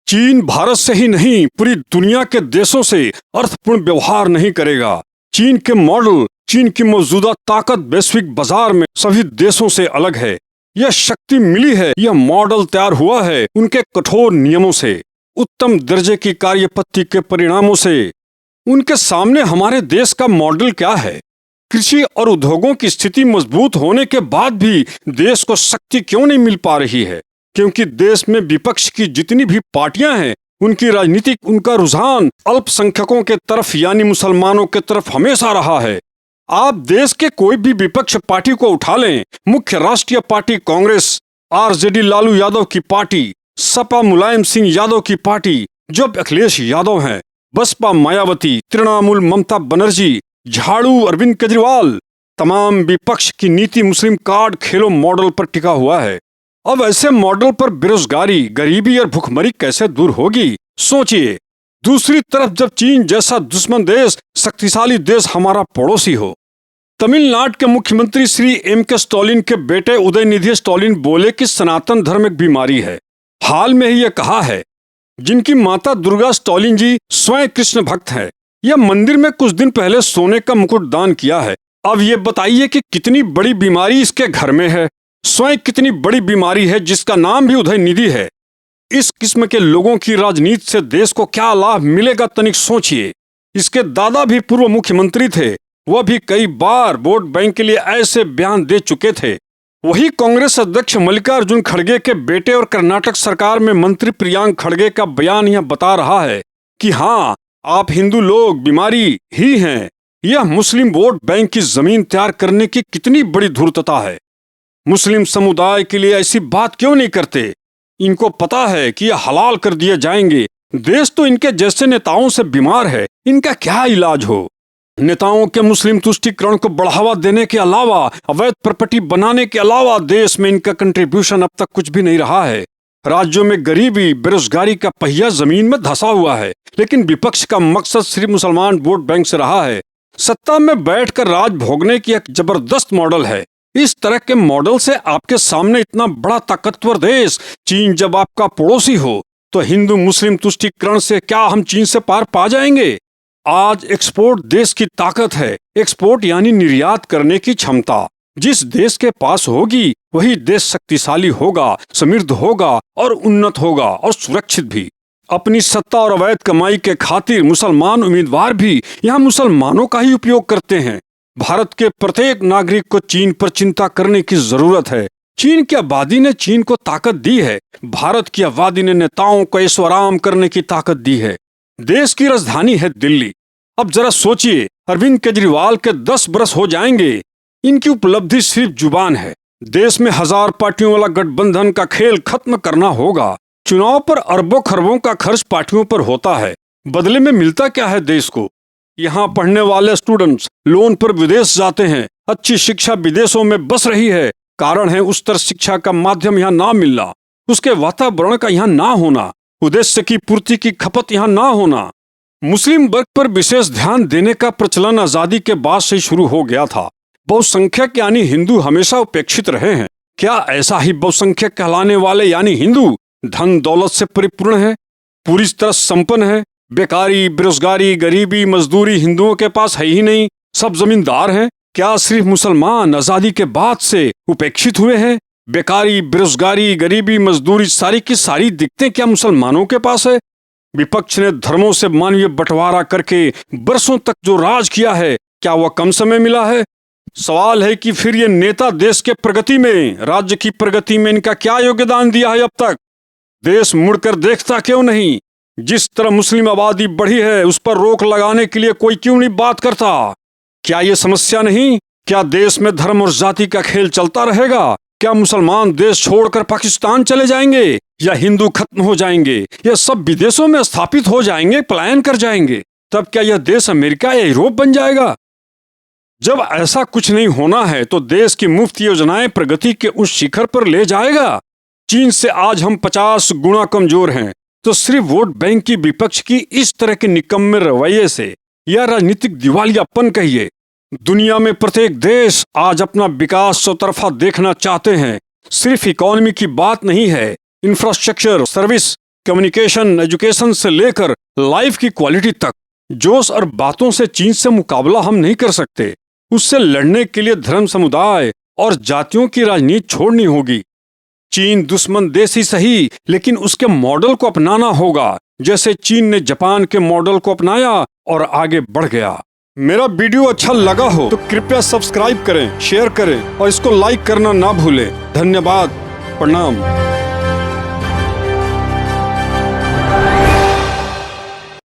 चीन भारत से ही नहीं पूरी दुनिया के देशों से अर्थपूर्ण व्यवहार नहीं करेगा। चीन के मॉडल, चीन की मौजूदा ताकत वैश्विक बाजार में सभी देशों से अलग है। यह शक्ति मिली है, यह मॉडल तैयार हुआ है उनके कठोर नियमों से, उत्तम दर्जे की कार्यपद्धति के परिणामों से। उनके सामने हमारे देश का मॉडल क्या है? कृषि और उद्योगों की स्थिति मजबूत होने के बाद भी देश को शक्ति क्यों नहीं मिल पा रही है? क्योंकि देश में विपक्ष की जितनी भी पार्टियां हैं, उनकी राजनीतिक उनका रुझान अल्पसंख्यकों के तरफ यानी मुसलमानों के तरफ हमेशा रहा है। आप देश के कोई भी विपक्ष पार्टी को उठा लें, मुख्य राष्ट्रीय पार्टी कांग्रेस, आरजेडी लालू यादव की पार्टी, सपा मुलायम सिंह यादव की पार्टी जो अखिलेश यादव हैं, बसपा मायावती, तृणमूल ममता बनर्जी, झाड़ू अरविंद केजरीवाल, तमाम विपक्ष की नीति मुस्लिम कार्ड खेलो मॉडल पर टिका हुआ है। अब ऐसे मॉडल पर बेरोजगारी, गरीबी और भुखमरी कैसे दूर होगी? सोचिए। दूसरी तरफ जब चीन जैसा दुश्मन देश, शक्तिशाली देश हमारा पड़ोसी हो। तमिलनाडु के मुख्यमंत्री श्री M.K. स्टालिन के बेटे उदयनिधि स्टालिन बोले कि सनातन धर्म एक बीमारी है। हाल में ही ये कहा है। जिनकी माता दुर्गा स्टालिन जी स्वयं कृष्ण भक्त है, यह मंदिर में कुछ दिन पहले सोने का मुकुट दान किया है। अब ये बताइए कि कितनी बड़ी बीमारी इसके घर में है। स्वयं कितनी बड़ी बीमारी है जिसका नाम भी उदयनिधि है। इस किस्म के लोगों की राजनीति से देश को क्या लाभ मिलेगा, तनिक सोचिए। इसके दादा भी पूर्व मुख्यमंत्री थे, वह भी कई बार वोट बैंक के लिए ऐसे बयान दे चुके थे। वही कांग्रेस अध्यक्ष मल्लिकार्जुन खड़गे के बेटे और कर्नाटक सरकार में मंत्री प्रियांक खड़गे का बयान यह बता रहा है कि हाँ, आप हिंदू लोग बीमारी ही हैं। यह मुस्लिम वोट बैंक की जमीन तैयार करने की कितनी बड़ी धूर्तता है। मुस्लिम समुदाय के लिए ऐसी बात क्यों नहीं करते? इनको पता है कि यह हलाल कर दिए जाएंगे। देश तो इनके जैसे नेताओं से बीमार है, इनका क्या इलाज हो? नेताओं के मुस्लिम तुष्टीकरण को बढ़ावा देने के अलावा, अवैध प्रॉपर्टी बनाने के अलावा देश में इनका कंट्रीब्यूशन अब तक कुछ भी नहीं रहा है। राज्यों में गरीबी, बेरोजगारी का पहिया जमीन में धंसा हुआ है, लेकिन विपक्ष का मकसद सिर्फ मुसलमान वोट बैंक से रहा है। सत्ता में बैठकर राज भोगने की एक जबरदस्त मॉडल है। इस तरह के मॉडल से आपके सामने इतना बड़ा ताकतवर देश चीन जब आपका पड़ोसी हो, तो हिंदू मुस्लिम तुष्टीकरण से क्या हम चीन से पार पा जाएंगे? आज एक्सपोर्ट देश की ताकत है। एक्सपोर्ट यानी निर्यात करने की क्षमता जिस देश के पास होगी, वही देश शक्तिशाली होगा, समृद्ध होगा और उन्नत होगा और सुरक्षित भी। अपनी सत्ता और अवैध कमाई के खातिर मुसलमान उम्मीदवार भी यहाँ मुसलमानों का ही उपयोग करते हैं। भारत के प्रत्येक नागरिक को चीन पर चिंता करने की जरूरत है। चीन की आबादी ने चीन को ताकत दी है, भारत की आबादी ने नेताओं को ऐशोआराम करने की ताकत दी है। देश की राजधानी है दिल्ली। अब जरा सोचिए, अरविंद केजरीवाल के 10 बरस हो जाएंगे, इनकी उपलब्धि सिर्फ जुबान है। देश में 1000 पार्टियों वाला गठबंधन का खेल खत्म करना होगा। चुनाव पर अरबों खरबों का खर्च पार्टियों पर होता है, बदले में मिलता क्या है देश को? यहाँ पढ़ने वाले स्टूडेंट्स लोन पर विदेश जाते हैं, अच्छी शिक्षा विदेशों में बस रही है। कारण है उच्चतर शिक्षा का माध्यम यहाँ ना मिलना, उसके वातावरण का यहाँ ना होना, उद्देश्य की पूर्ति की खपत यहाँ ना होना। मुस्लिम वर्ग पर विशेष ध्यान देने का प्रचलन आजादी के बाद से शुरू हो गया था। बहुसंख्यक यानी हिंदू हमेशा उपेक्षित रहे हैं। क्या ऐसा ही बहुसंख्यक कहलाने वाले यानी हिंदू धन दौलत से परिपूर्ण है, पूरी तरह संपन्न है? बेकारी, बेरोजगारी, गरीबी, मजदूरी हिंदुओं के पास है ही नहीं, सब जमींदार हैं। क्या सिर्फ मुसलमान आजादी के बाद से उपेक्षित हुए हैं? बेकारी, बेरोजगारी, गरीबी, मजदूरी सारी की सारी दिक्कतें क्या मुसलमानों के पास है? विपक्ष ने धर्मों से मानवीय बंटवारा करके बरसों तक जो राज किया है, क्या वह कम समय मिला है? सवाल है कि फिर ये नेता देश के प्रगति में, राज्य की प्रगति में इनका क्या योगदान दिया है अब तक? देश मुड़कर देखता क्यों नहीं? जिस तरह मुस्लिम आबादी बढ़ी है, उस पर रोक लगाने के लिए कोई क्यों नहीं बात करता? क्या ये समस्या नहीं? क्या देश में धर्म और जाति का खेल चलता रहेगा? क्या मुसलमान देश छोड़कर पाकिस्तान चले जाएंगे, या हिंदू खत्म हो जाएंगे, या सब विदेशों में स्थापित हो जाएंगे, पलायन कर जाएंगे? तब क्या यह देश अमेरिका या यूरोप बन जाएगा? जब ऐसा कुछ नहीं होना है, तो देश की मुफ्त योजनाएं प्रगति के उस शिखर पर ले जाएगा? चीन से आज हम 50 गुना कमजोर हैं, तो सिर्फ वोट बैंक की विपक्ष की इस तरह के निकम्मे रवैये से, या राजनीतिक दिवालियापन कहिए। दुनिया में प्रत्येक देश आज अपना विकास चौतरफा देखना चाहते हैं। सिर्फ इकोनॉमी की बात नहीं है, इंफ्रास्ट्रक्चर, सर्विस, कम्युनिकेशन, एजुकेशन से लेकर लाइफ की क्वालिटी तक। जोश और बातों से चीन से मुकाबला हम नहीं कर सकते। उससे लड़ने के लिए धर्म, समुदाय और जातियों की राजनीति छोड़नी होगी। चीन दुश्मन देश ही सही, लेकिन उसके मॉडल को अपनाना होगा, जैसे चीन ने जापान के मॉडल को अपनाया और आगे बढ़ गया। मेरा वीडियो अच्छा लगा हो तो कृपया सब्सक्राइब करें, शेयर करें और इसको लाइक करना ना भूलें। धन्यवाद। प्रणाम।